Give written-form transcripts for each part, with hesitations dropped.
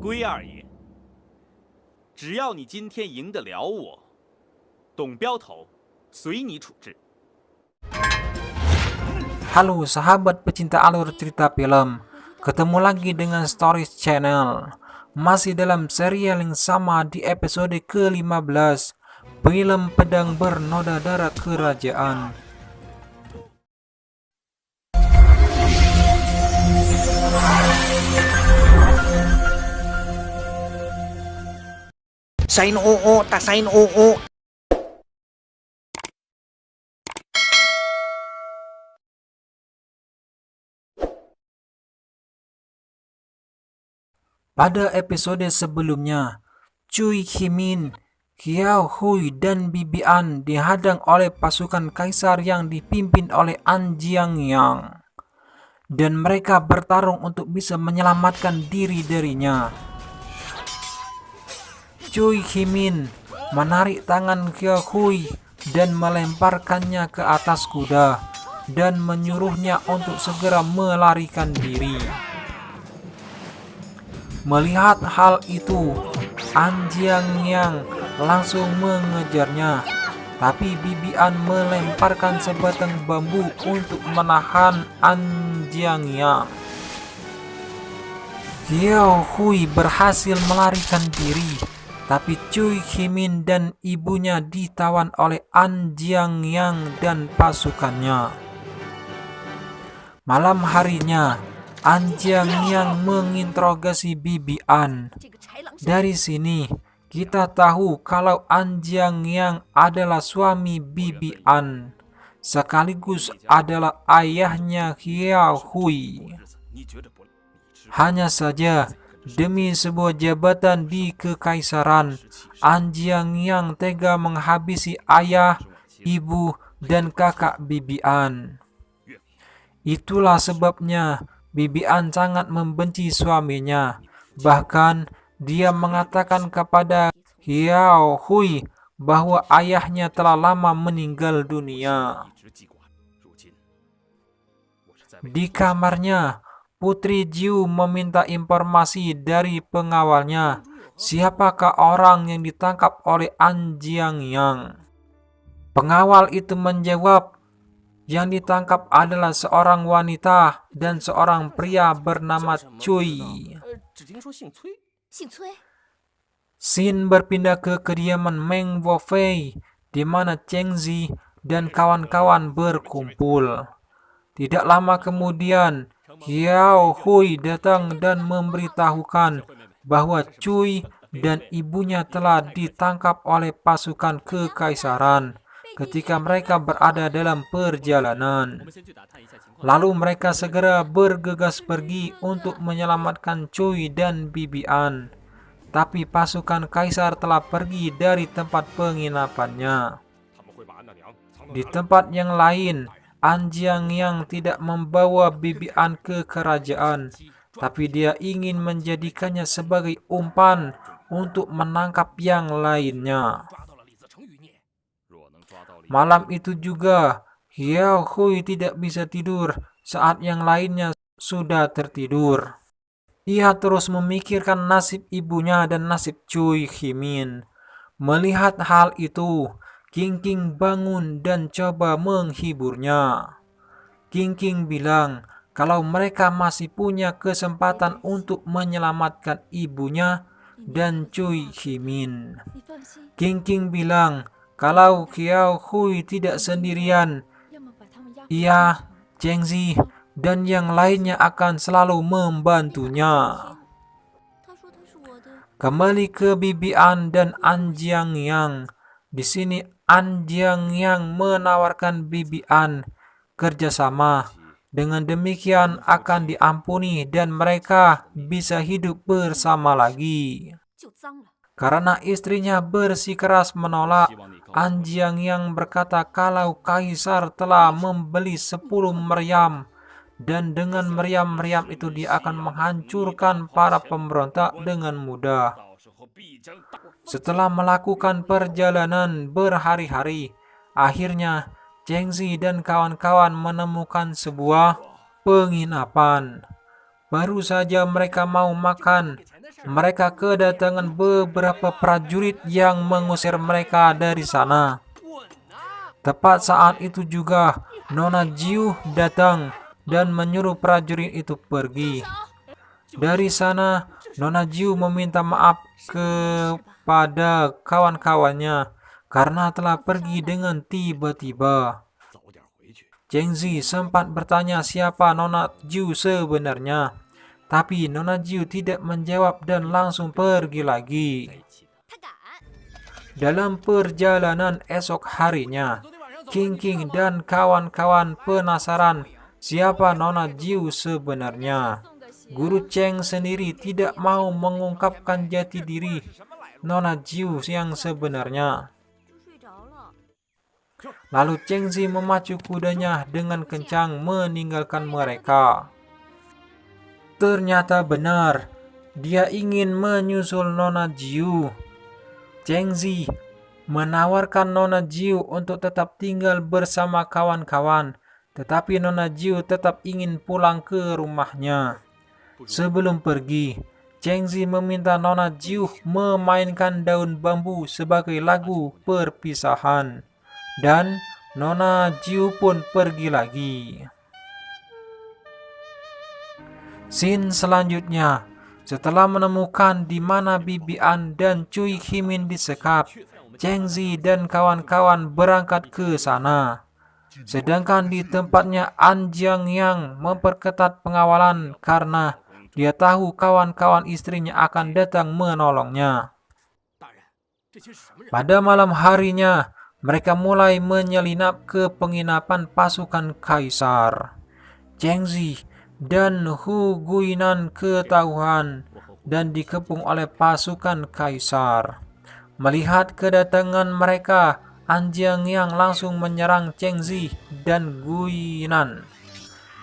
龟二爷，只要你今天赢得了我，董镖头随你处置。 Halo sahabat pecinta alur cerita film, ketemu lagi dengan Stories Channel. Masih dalam serial yang sama di episode ke-15, film Pedang Bernoda Darah Kerajaan. Sain oo, tak sain oo. Pada episode sebelumnya, Cui Himin, Qiao Hui, dan Bibi An dihadang oleh pasukan kaisar yang dipimpin oleh An Jiangyang. Dan mereka bertarung untuk bisa menyelamatkan diri darinya. Cui Himin menarik tangan Qiao Hui dan melemparkannya ke atas kuda dan menyuruhnya untuk segera melarikan diri. Melihat hal itu, An Jiangyang langsung mengejarnya, tapi Bibi An melemparkan sebatang bambu untuk menahan An Jiangyang. Qiao Hui berhasil melarikan diri, tapi Cui Himin dan ibunya ditawan oleh An Jiangyang dan pasukannya. Malam harinya, An Jiangyang menginterogasi Bibi An. Dari sini, kita tahu kalau An Jiangyang adalah suami Bibi An, sekaligus adalah ayahnya Qiao Hui. Hanya saja, demi sebuah jabatan di kekaisaran, An Jiangyang tega menghabisi ayah, ibu, dan kakak Bibi An. Itulah sebabnya Bibi An sangat membenci suaminya. Bahkan dia mengatakan kepada Qiao Hui bahwa ayahnya telah lama meninggal dunia. Di kamarnya, Putri Jiu meminta informasi dari pengawalnya, siapakah orang yang ditangkap oleh An Jiangyang. Pengawal itu menjawab, yang ditangkap adalah seorang wanita dan seorang pria bernama Cui. Scene berpindah ke kediaman Meng Wofei, di mana Cheng Zi dan kawan-kawan berkumpul. Tidak lama kemudian, Qiao Hui datang dan memberitahukan bahwa Cui dan ibunya telah ditangkap oleh pasukan kekaisaran ketika mereka berada dalam perjalanan. Lalu mereka segera bergegas pergi untuk menyelamatkan Cui dan Bibi An. Tapi pasukan kaisar telah pergi dari tempat penginapannya. Di tempat yang lain, An Jiangyang tidak membawa Bibi An ke kerajaan, tapi dia ingin menjadikannya sebagai umpan untuk menangkap yang lainnya. Malam itu juga, Qiao Hui tidak bisa tidur saat yang lainnya sudah tertidur. Ia terus memikirkan nasib ibunya dan nasib Cui Himin. Melihat hal itu, King King bangun dan coba menghiburnya. King King bilang kalau mereka masih punya kesempatan untuk menyelamatkan ibunya dan Cui Himin. King King bilang kalau Qiao Hui tidak sendirian, ia, Cheng Zi, dan yang lainnya akan selalu membantunya. Kembali ke Bibi An dan An Jiangyang. Di sini An Jiangyang menawarkan Bibi An kerjasama. Dengan demikian akan diampuni dan mereka bisa hidup bersama lagi. Karena istrinya bersikeras menolak, An Jiangyang berkata kalau kaisar telah membeli 10 meriam, dan dengan meriam-meriam itu dia akan menghancurkan para pemberontak dengan mudah. Setelah melakukan perjalanan berhari-hari, akhirnya Cheng Zi dan kawan-kawan menemukan sebuah penginapan. Baru saja mereka mau makan, mereka kedatangan beberapa prajurit yang mengusir mereka dari sana. Tepat saat itu juga Nona Jiu datang dan menyuruh prajurit itu pergi. Dari sana, Nona Jiu meminta maaf kepada kawan-kawannya karena telah pergi dengan tiba-tiba. Cheng Zi sempat bertanya siapa Nona Jiu sebenarnya, tapi Nona Jiu tidak menjawab dan langsung pergi lagi. Dalam perjalanan esok harinya, King King dan kawan-kawan penasaran siapa Nona Jiu sebenarnya. Guru Cheng sendiri tidak mau mengungkapkan jati diri Nona Jiu yang sebenarnya. Lalu Cheng Zi memacu kudanya dengan kencang meninggalkan mereka. Ternyata benar, dia ingin menyusul Nona Jiu. Cheng Zi menawarkan Nona Jiu untuk tetap tinggal bersama kawan-kawan, tetapi Nona Jiu tetap ingin pulang ke rumahnya. Sebelum pergi, Cheng Zi meminta Nona Jiu memainkan daun bambu sebagai lagu perpisahan. Dan Nona Jiu pun pergi lagi. Scene selanjutnya, setelah menemukan di mana Bibi An dan Cui Himin disekap, Cheng Zi dan kawan-kawan berangkat ke sana. Sedangkan di tempatnya An Jiangyang memperketat pengawalan karena dia tahu kawan-kawan istrinya akan datang menolongnya. Pada malam harinya, mereka mulai menyelinap ke penginapan pasukan kaisar. Cheng Zi dan Hu Guinan ketahuan dan dikepung oleh pasukan kaisar. Melihat kedatangan mereka, An Jiangyang langsung menyerang Cheng Zi dan Guinan.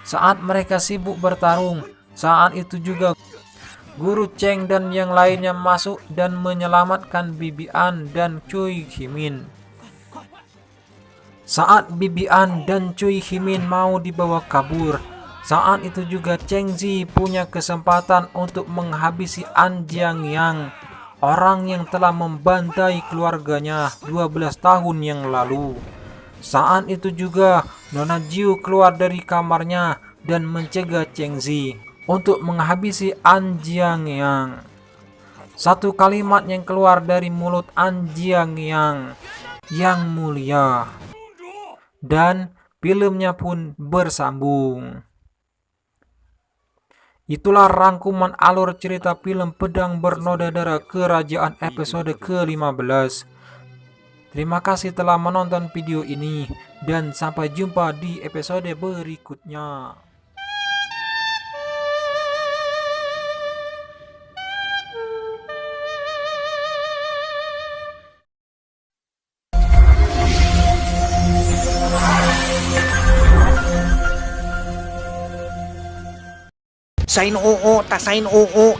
Saat mereka sibuk bertarung, saat itu juga Guru Cheng dan yang lainnya masuk dan menyelamatkan Bibi An dan Cui Himin. Saat Bibi An dan Cui Himin mau dibawa kabur, saat itu juga Cheng Zi punya kesempatan untuk menghabisi An Jiangyang, orang yang telah membantai keluarganya 12 tahun yang lalu. Saat itu juga Nona Jiu keluar dari kamarnya dan mencegah Cheng Zi untuk menghabisi An Jiangyang. Satu kalimat yang keluar dari mulut An Jiangyang, "Yang mulia." Dan filmnya pun bersambung. Itulah rangkuman alur cerita film Pedang Bernoda Darah Kerajaan episode ke-15. Terima kasih telah menonton video ini dan sampai jumpa di episode berikutnya. Sain oo, ta sain oo.